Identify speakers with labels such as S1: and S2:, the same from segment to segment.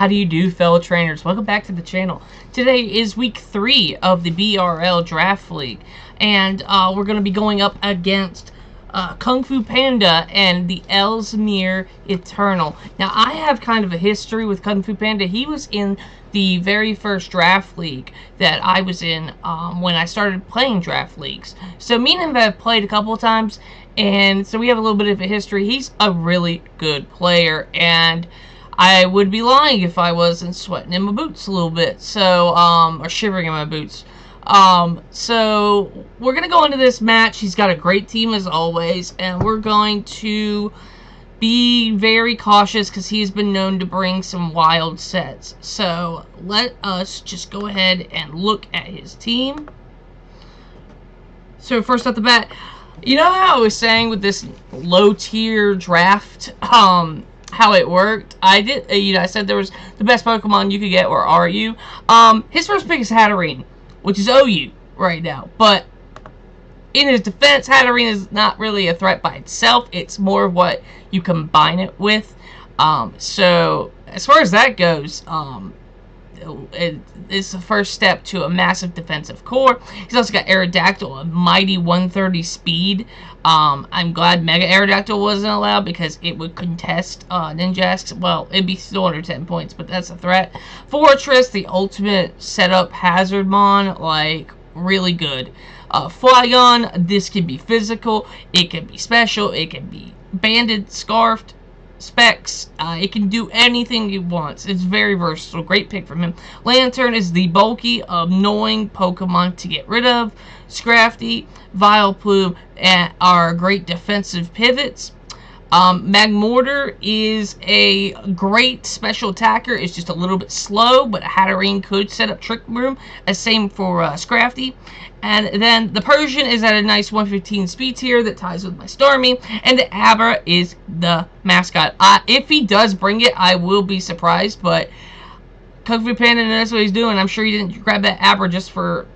S1: How do you do, fellow trainers? Welcome back to the channel. Today is week 3 of the BRL Draft League, and we're going to be going up against kungfupanda and the Ellesmere Eternal. Now, I have kind of a history with kungfupanda. He was in the very first draft league that I was in when I started playing draft leagues. So me and him have played a couple of times, and so we have a little bit of a history. He's a really good player, and I would be lying if I wasn't sweating in my boots a little bit, so, or shivering in my boots. So we're going to go into this match. He's got a great team as always, and we're going to be very cautious because he's been known to bring some wild sets. So let us just go ahead and look at his team. So first off the bat, you know how I was saying with this low tier draft, how it worked? I said there was the best Pokemon you could get were RU. His first pick is Hatterene, which is OU right now, but in his defense, Hatterene is not really a threat by itself. It's more of what you combine it with. So as far as that goes, it's the first step to a massive defensive core. He's also got Aerodactyl, a mighty 130 speed. I'm glad Mega Aerodactyl wasn't allowed because it would contest Ninjask. Well, it'd be still under 10 points, but that's a threat. Fortress, the ultimate setup hazard mon, like, really good. Flygon, this can be physical, it can be special, it can be banded, scarfed, specs. It can do anything it wants. It's very versatile. Great pick from him. Lantern is the bulky, annoying Pokemon to get rid of. Scrafty, Vileplume are great defensive pivots. Magmortar is a great special attacker. It's just a little bit slow, but Hatterene could set up Trick Room. Same for Scrafty. And then the Persian is at a nice 115 speed tier that ties with my Starmie. And the Abra is the mascot. If he does bring it, I will be surprised. But kungfupanda knows what he's doing. I'm sure he didn't grab that Abra just for,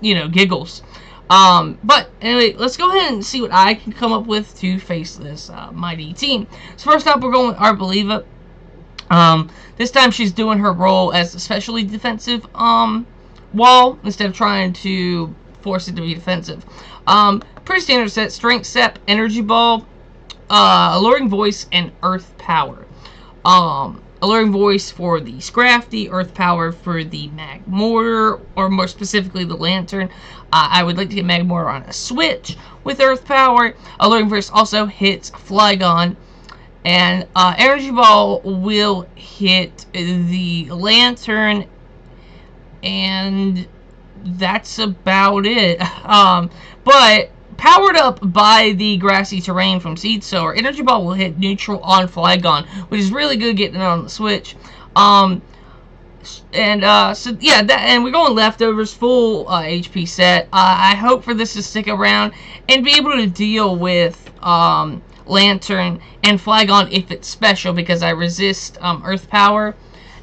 S1: giggles. But anyway, let's go ahead and see what I can come up with to face this mighty team. So first up, we're going with Arboliva. This time she's doing her role as a specially defensive wall instead of trying to force it to be defensive. Pretty standard set: Strength Sep, Energy Ball, Alluring Voice, and Earth Power. Alluring Voice for the Scrafty, Earth Power for the Magmortar, or more specifically the Lantern. I would like to get Magmortar on a switch with Earth Power. Alluring Voice also hits Flygon. And Energy Ball will hit the Lantern, and that's about it. But powered up by the Grassy Terrain from Seed Sower, Energy Ball will hit neutral on Flygon, which is really good getting it on the switch. And we're going leftovers, full HP set. I hope for this to stick around and be able to deal with Lantern and Flygon if it's special, because I resist Earth Power.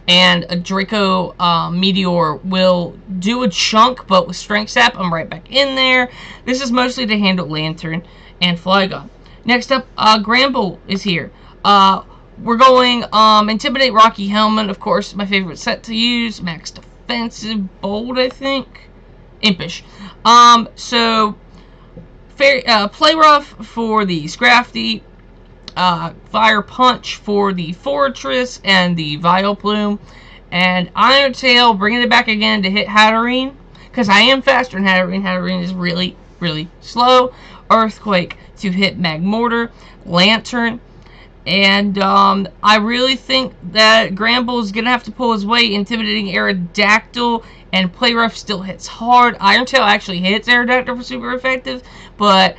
S1: And a Draco Meteor will do a chunk, but with Strength Sap, I'm right back in there. This is mostly to handle Lantern and Flygon. Next up, Gramble is here. We're going Intimidate, Rocky Helmet, of course, my favorite set to use. Max Defensive, Bold, I think. Impish. Play Rough for the Scrafty. Fire Punch for the Fortress and the Vileplume, and Iron Tail, bringing it back again to hit Hatterene, because I am faster than Hatterene. Hatterene is really, really slow. Earthquake to hit Magmortar, Lantern, and I really think that Gramble is going to have to pull his weight. Intimidating Aerodactyl and Play Rough still hits hard. Iron Tail actually hits Aerodactyl for super effective, but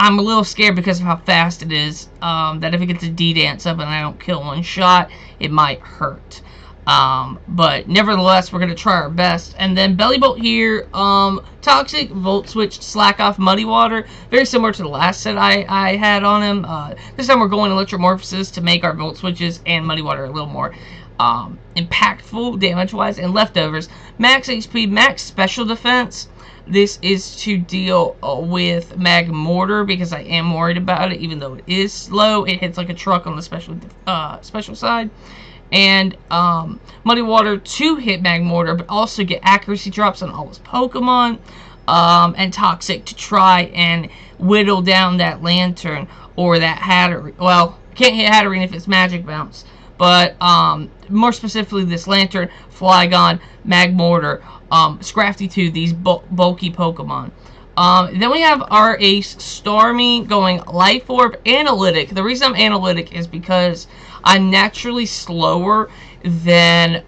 S1: I'm a little scared because of how fast it is, that if it gets a D-Dance up and I don't kill one shot, it might hurt. But nevertheless, we're going to try our best. And then Bellybolt here, Toxic, Volt Switch, Slack Off, Muddy Water. Very similar to the last set I had on him. This time we're going Electromorphosis to make our Volt Switches and Muddy Water a little more impactful damage-wise. And Leftovers, Max HP, Max Special Defense. this is to deal with Mag Mortar, because I am worried about it, even though it is slow. It hits like a truck on the special side. And Muddy Water to hit Mag Mortar, but also get accuracy drops on all his Pokemon. And Toxic to try and whittle down that Lantern or that Hatterene. Well, can't hit Hatterene if it's Magic Bounce. But more specifically, this Lantern, Flygon, Magmortar, Scrafty 2, these bulky Pokemon. Then we have our ace, Starmie, going Life Orb, Analytic. The reason I'm Analytic is because I'm naturally slower than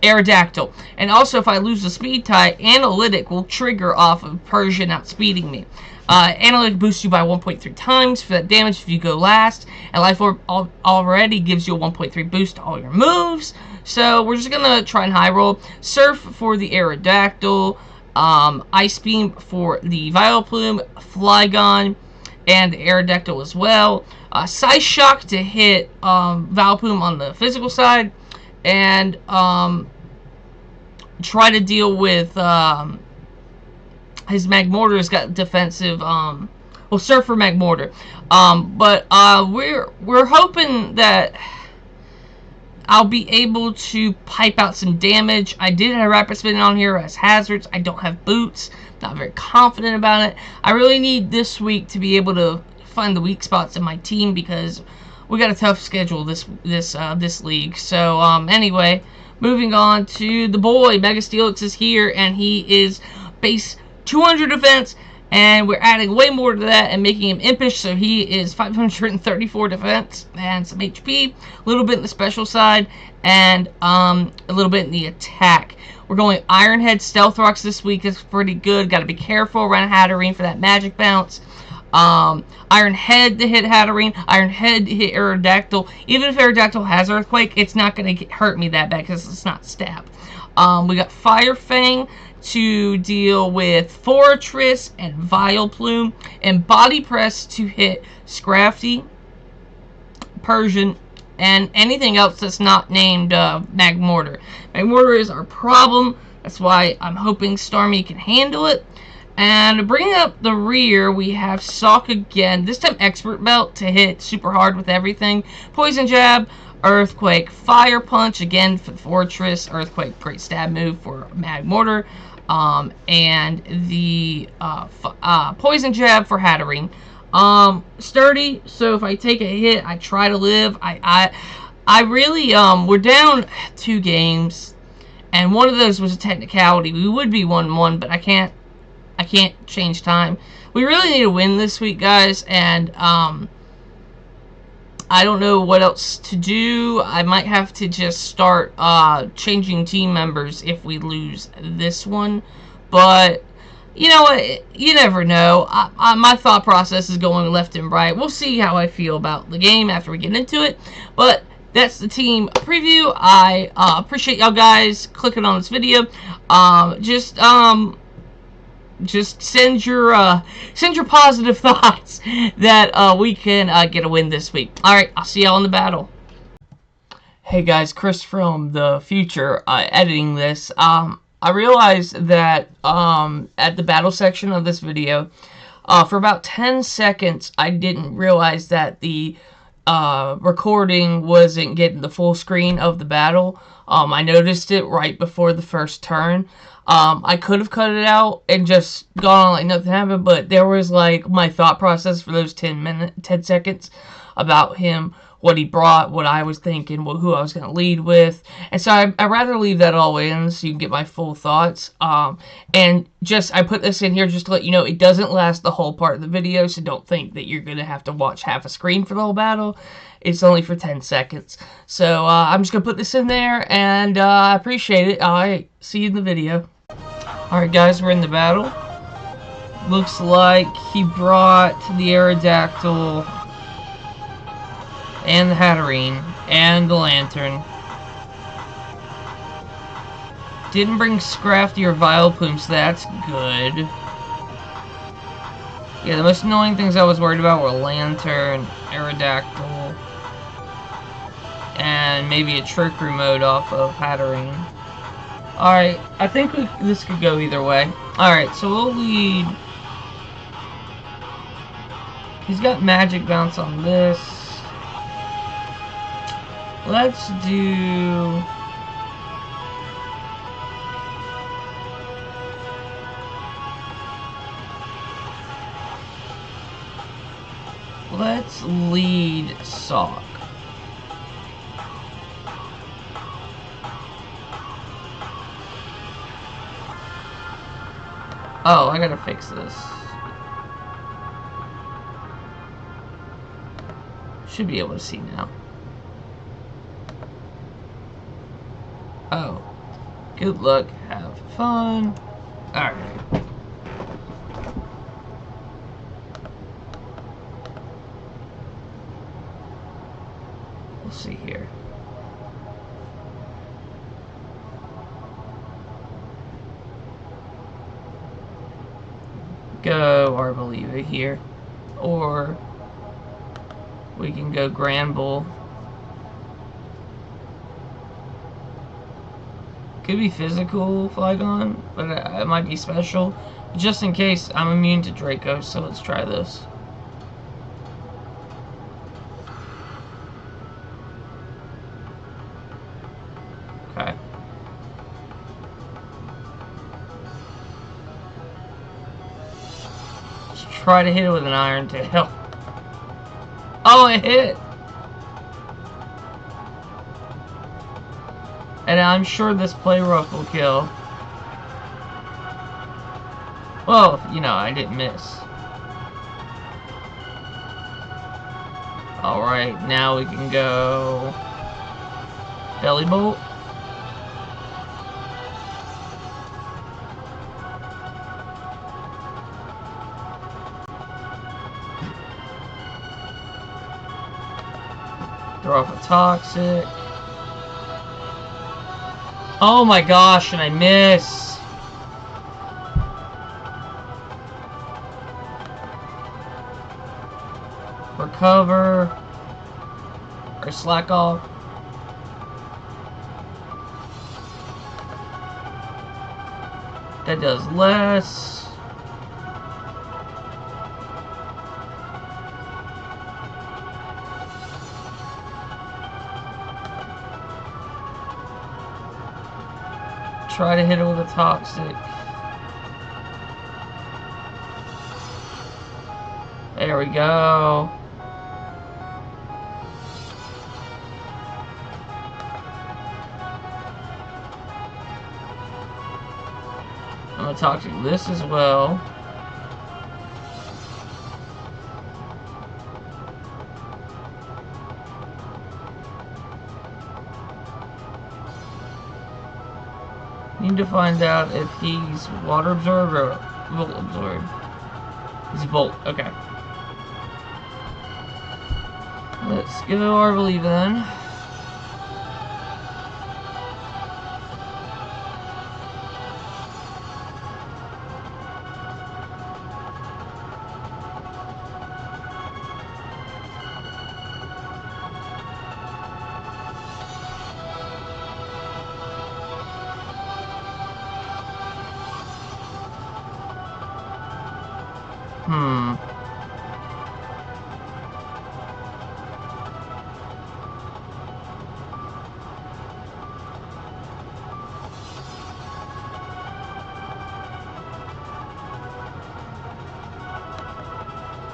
S1: Aerodactyl. And also, if I lose the speed tie, Analytic will trigger off of Persian outspeeding me. Analytic boosts you by 1.3 times for that damage if you go last, and Life Orb already gives you a 1.3 boost to all your moves. So we're just gonna try and high roll. Surf for the Aerodactyl, Ice Beam for the Vileplume, Flygon, and the Aerodactyl as well. Size Shock to hit Vileplume on the physical side, and try to deal with his Magmortar has got defensive, well, Surf for Magmortar. But we're hoping that I'll be able to pipe out some damage. I did have Rapid Spin on here as hazards. I don't have boots. Not very confident about it. I really need this week to be able to find the weak spots in my team, because we got a tough schedule this league. So anyway, moving on to the boy. Mega Steelix is here, and he is base 200 defense, and we're adding way more to that and making him impish, so he is 534 defense and some HP, a little bit in the special side, and a little bit in the attack. We're going Iron Head Stealth Rocks this week. Is pretty good. Got to be careful around Hatterene for that Magic Bounce. Iron Head to hit Hatterene, Iron Head to hit Aerodactyl. Even if Aerodactyl has Earthquake, it's not going to hurt me that bad because it's not stab. We got Fire Fang to deal with Fortress and Vileplume, and Body Press to hit Scrafty, Persian, and anything else that's not named Magmortar. Magmortar is our problem. That's why I'm hoping Starmie can handle it. And bringing up the rear, we have Sawk again. This time Expert Belt to hit super hard with everything. Poison Jab, Earthquake, Fire Punch, again for Fortress, Earthquake, great stab move for Magmortar, and the Poison Jab for Hatterene. Sturdy, so if I take a hit, I try to live. I really, we're down 2 games, and one of those was a technicality. We would be 1-1, but I can't change time. We really need to win this week, guys, and I don't know what else to do. I might have to just start changing team members if we lose this one. But you know what? You never know. My thought process is going left and right. We'll see how I feel about the game after we get into it. But that's the team preview. I appreciate y'all guys clicking on this video. Just send your positive thoughts that we can get a win this week. Alright, I'll see y'all in the battle. Hey guys, Chris from the future editing this. I realized that at the battle section of this video, for about 10 seconds, I didn't realize that the recording wasn't getting the full screen of the battle. I noticed it right before the first turn. I could have cut it out and just gone on like nothing happened, but there was like my thought process for those 10 seconds about him, what he brought, what I was thinking, who I was going to lead with. And so I'd rather leave that all in so you can get my full thoughts. And just, I put this in here just to let you know it doesn't last the whole part of the video, so don't think that you're going to have to watch half a screen for the whole battle. It's only for 10 seconds. So I'm just going to put this in there, and I appreciate it. Alright, see you in the video. Alright guys, we're in the battle. Looks like he brought the Aerodactyl and the Hatterene and the Lantern. Didn't bring Scrafty or Vileplume, so that's good. Yeah, the most annoying things I was worried about were Lantern, Aerodactyl, and maybe a Trickery mode off of Hatterene. Alright, I think this could go either way. Alright, so we'll lead. He's got magic bounce on this. Let's do... Let's lead Sock. Oh, I gotta fix this. Should be able to see now. Oh. Good luck. Have fun. Alright. We'll see here. Go our Believer here. Or we can go Grand Bull. Could be physical Flygon, but it might be special. Just in case, I'm immune to Draco, so let's try this. Okay. Let's try to hit it with an Iron Tail. Oh, it hit! And I'm sure this Play Rough will kill. Well, you know, I didn't miss. Alright, now we can go... Belly Bolt. Throw off a Toxic. Oh my gosh, and I miss. Recover. Or slack off. That does less. Try to hit it with a Toxic. There we go. I'm gonna Toxic this as well. Need to find out if he's Water Absorb or Volt Absorb. He's Volt, okay. Let's go our Believe then.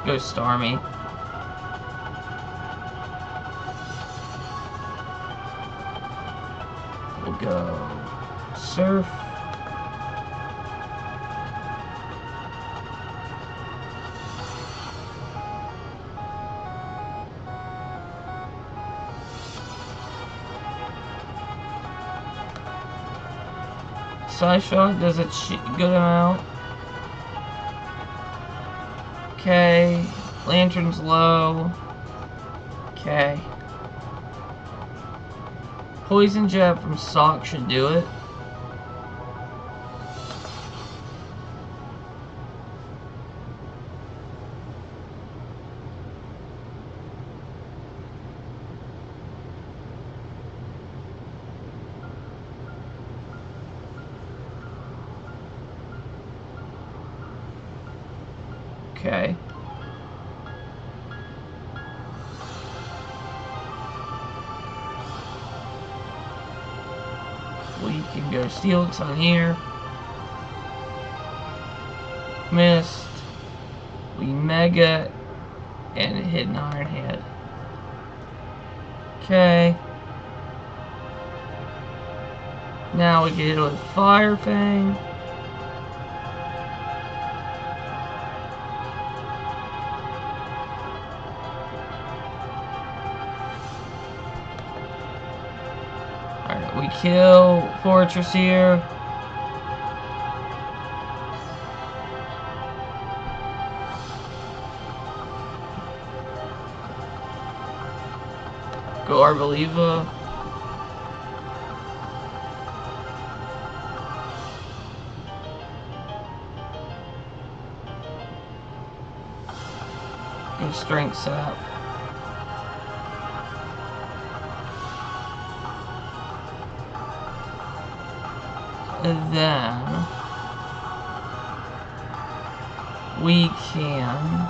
S1: Go Starmie. We'll go Surf. Side Shot does a good amount. Okay. Lantern's low. Okay. Poison Jab from Sock should do it. Okay. We can go Steelix on here. Missed. We Mega and hit an Iron Head. Okay. Now we get it with Fire Fang. Alright, we kill Fortress here. Go Arbaliva. Go Strength Sap. And then we can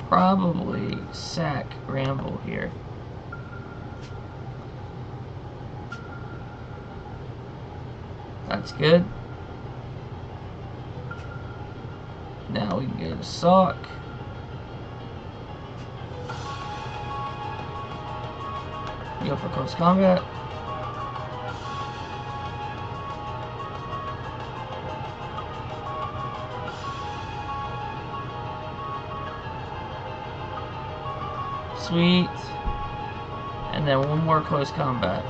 S1: probably sack Ramble here. That's good. Now we can go to Sock. Go for close combat. Sweet. And then one more close combat.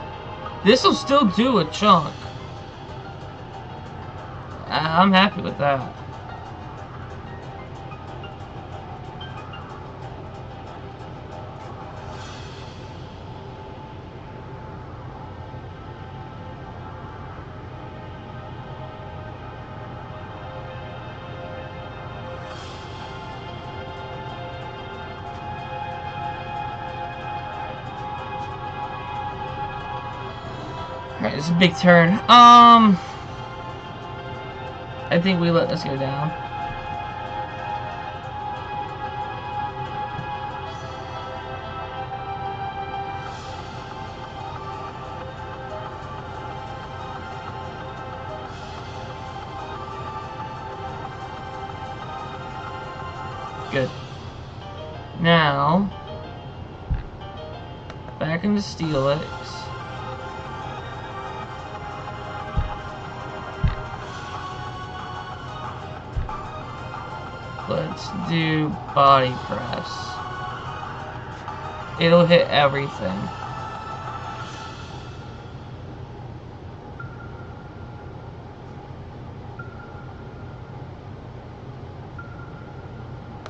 S1: This will still do a chunk. I'm happy with that. Alright, it's a big turn. I think we let this go down. Good. Now, back into Steelix. Let's do Body Press. It'll hit everything.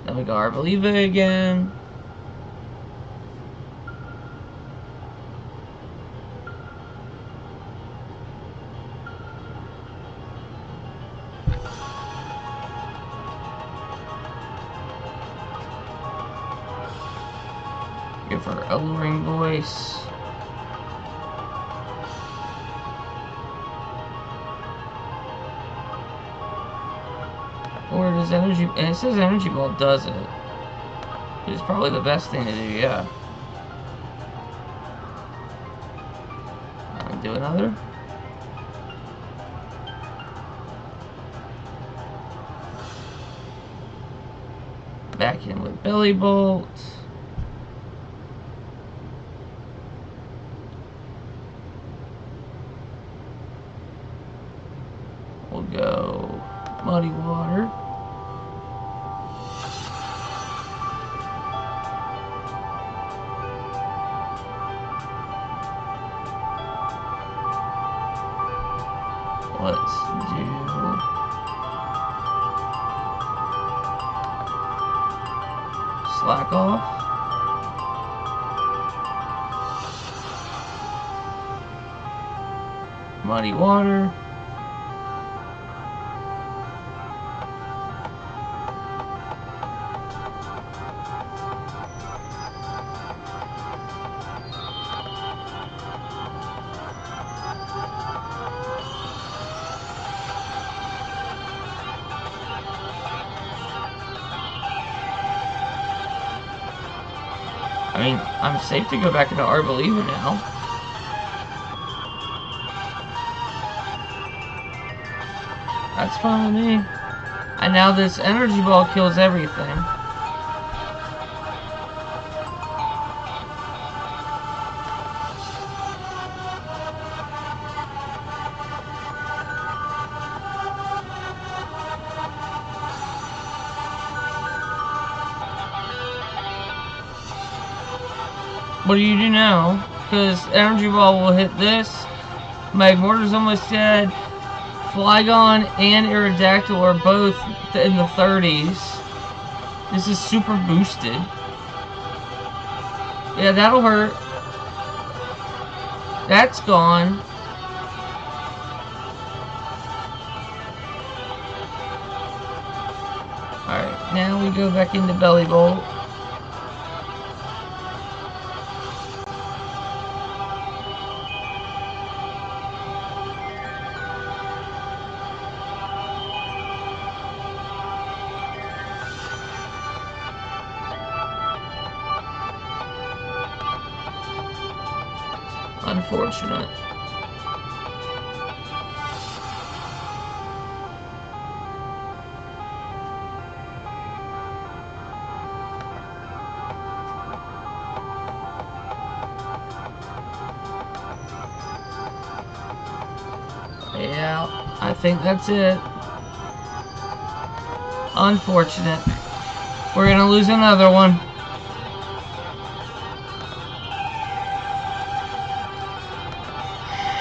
S1: Then we go Arbaliva again. Go for Alluring Voice. Or does Energy... And it says Energy Ball does it. Which is probably the best thing to do, yeah. I'll do another. Back in with Belly Bolt. We'll go Muddy Water. Let's do Slack Off. Muddy Water. I mean, I'm safe to go back into our believer now. That's fine with me. And now this energy ball kills everything. What do you do now? Because energy ball will hit this. My mortar's almost dead. Flygon and Aerodactyl are both in the 30s. This is super boosted. Yeah, that'll hurt. That's gone. Alright, now we go back into Belly Bolt. Unfortunate. Yeah, I think that's it. Unfortunate. We're gonna lose another one.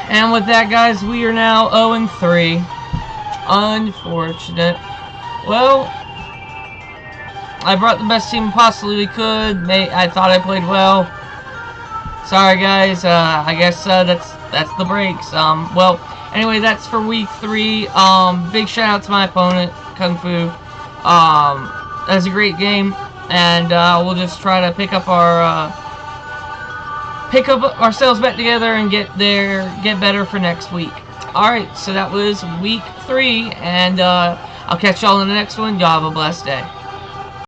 S1: And with that, guys, we are now 0-3. Unfortunate. Well, I brought the best team possibly we could. I thought I played well. Sorry, guys. I guess that's the breaks. Well, anyway, that's for week 3. Big shout out to my opponent, Kung Fu. That was a great game, and we'll just try to pick up ourselves back together and get better for next week. Alright, so that was week 3, and I'll catch y'all in the next one. Y'all have a blessed day.